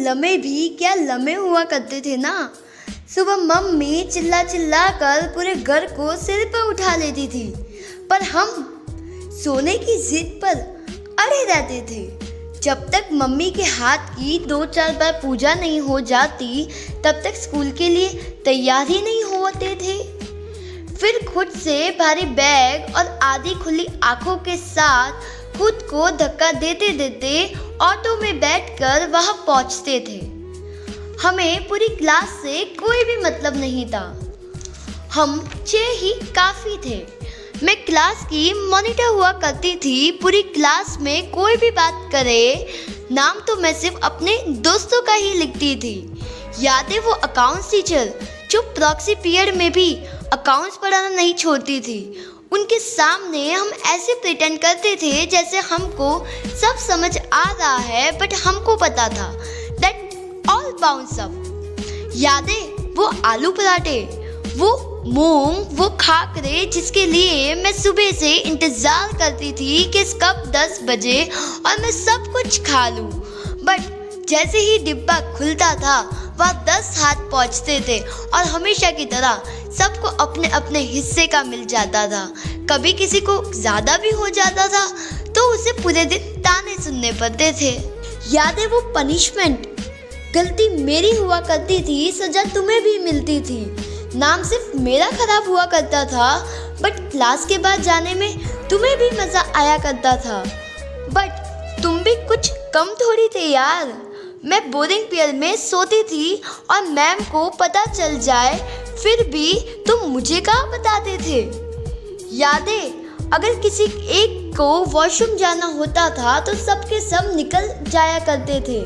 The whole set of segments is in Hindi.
लम्हे भी क्या लम्हे हुआ करते थे ना। सुबह मम्मी चिल्ला चिल्ला कर पूरे घर को सिर पर उठा लेती थी, पर हम सोने की जिद पर अड़े रहते थे। जब तक मम्मी के हाथ की 2-4 बार पूजा नहीं हो जाती, तब तक स्कूल के लिए तैयार ही नहीं होते थे। फिर खुद से भारी बैग और आधी खुली आंखों के साथ खुद को धक्का देते देते ऑटो में बैठकर वहां पहुंचते थे। हमें पूरी क्लास से कोई भी मतलब नहीं था, हम 6 ही काफ़ी थे। मैं क्लास की मॉनिटर हुआ करती थी। पूरी क्लास में कोई भी बात करे, नाम तो मैं सिर्फ अपने दोस्तों का ही लिखती थी। याद है वो अकाउंट्स टीचर जो प्रॉक्सी पीरियड में भी अकाउंट्स पढ़ाना नहीं छोड़ती थी। उनके सामने हम ऐसे प्रिटेंड करते थे जैसे हमको सब समझ आ रहा है, बट हमको पता था दैट ऑल बाउंस अप। यादें वो आलू पराठे, वो मूंग, वो खाकरे जिसके लिए मैं सुबह से इंतज़ार करती थी कि कब 10 बजे और मैं सब कुछ खा लूँ। बट जैसे ही डिब्बा खुलता था वहाँ 10 हाथ पहुँचते थे और हमेशा की तरह सबको अपने अपने हिस्से का मिल जाता था। कभी किसी को ज़्यादा भी हो जाता था तो उसे पूरे दिन ताने सुनने पड़ते थे। याद है वो पनिशमेंट, गलती मेरी हुआ करती थी, सज़ा तुम्हें भी मिलती थी। नाम सिर्फ मेरा खराब हुआ करता था, बट क्लास के बाद जाने में तुम्हें भी मज़ा आया करता था। बट तुम भी कुछ कम थोड़ी थे यार। मैं बोरिंग पीरियड में सोती थी और मैम को पता चल जाए फिर भी तुम मुझे कहाँ बताते थे। यादें अगर किसी एक को वॉशरूम जाना होता था तो सबके सब निकल जाया करते थे।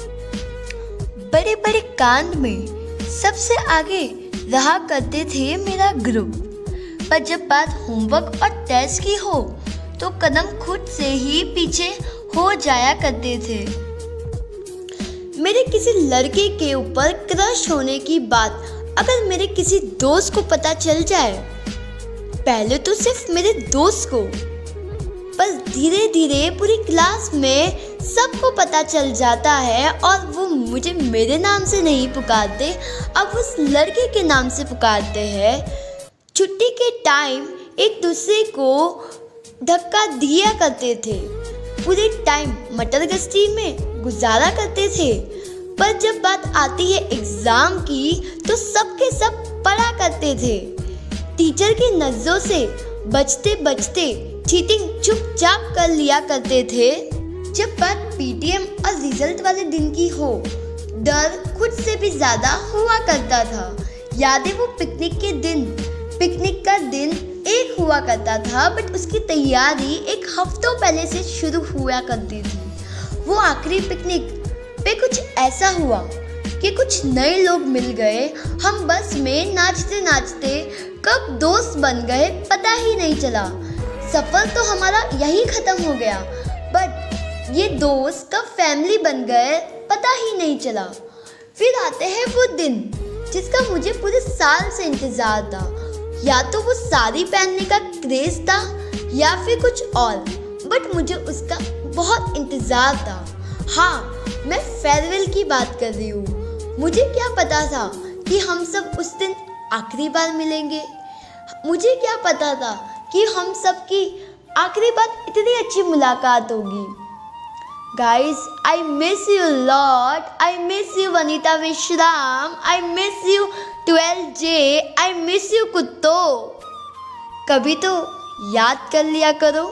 बड़े बड़े कांड में सबसे आगे रहा करते थे मेरा ग्रुप, पर जब बात होमवर्क और टेस्ट की हो तो कदम खुद से ही पीछे हो जाया करते थे। मेरे किसी लड़के के ऊपर क्रश होने की बात अगर मेरे किसी दोस्त को पता चल जाए, पहले तो सिर्फ मेरे दोस्त को, पर धीरे धीरे पूरी क्लास में सबको पता चल जाता है और वो मुझे मेरे नाम से नहीं पुकारते, अब उस लड़के के नाम से पुकारते हैं। छुट्टी के टाइम एक दूसरे को धक्का दिया करते थे, पूरे टाइम मटर गश्ती में गुजारा करते थे, पर जब बात आती है एग्ज़ाम की तो सबके सब पढ़ा करते थे। टीचर की नज़रों से बचते बचते चीटिंग चुपचाप कर लिया करते थे। जब बात पीटीएम और रिजल्ट वाले दिन की हो, डर खुद से भी ज़्यादा हुआ करता था। यादें वो पिकनिक का दिन एक हुआ करता था, बट उसकी तैयारी एक हफ्तों पहले से शुरू हुआ करती थी। वो आखिरी पिकनिक पे कुछ ऐसा हुआ कि कुछ नए लोग मिल गए। हम बस में नाचते नाचते कब दोस्त बन गए पता ही नहीं चला। सफ़र तो हमारा यही ख़त्म हो गया, बट ये दोस्त कब फैमिली बन गए पता ही नहीं चला। फिर आते हैं वो दिन जिसका मुझे पूरे साल से इंतज़ार था। या तो वो साड़ी पहनने का क्रेज़ था या फिर कुछ और, बट मुझे उसका बहुत इंतज़ार था। हाँ, मैं फेयरवेल की बात कर रही हूँ। मुझे क्या पता था कि हम सब उस दिन आखिरी बार मिलेंगे। मुझे क्या पता था कि हम सब की आखिरी बार इतनी अच्छी मुलाकात होगी। Guys, I miss you lot. I miss you Vanita Vishram. I miss you 12J। I miss you कुत्तो। कभी तो याद कर लिया करो।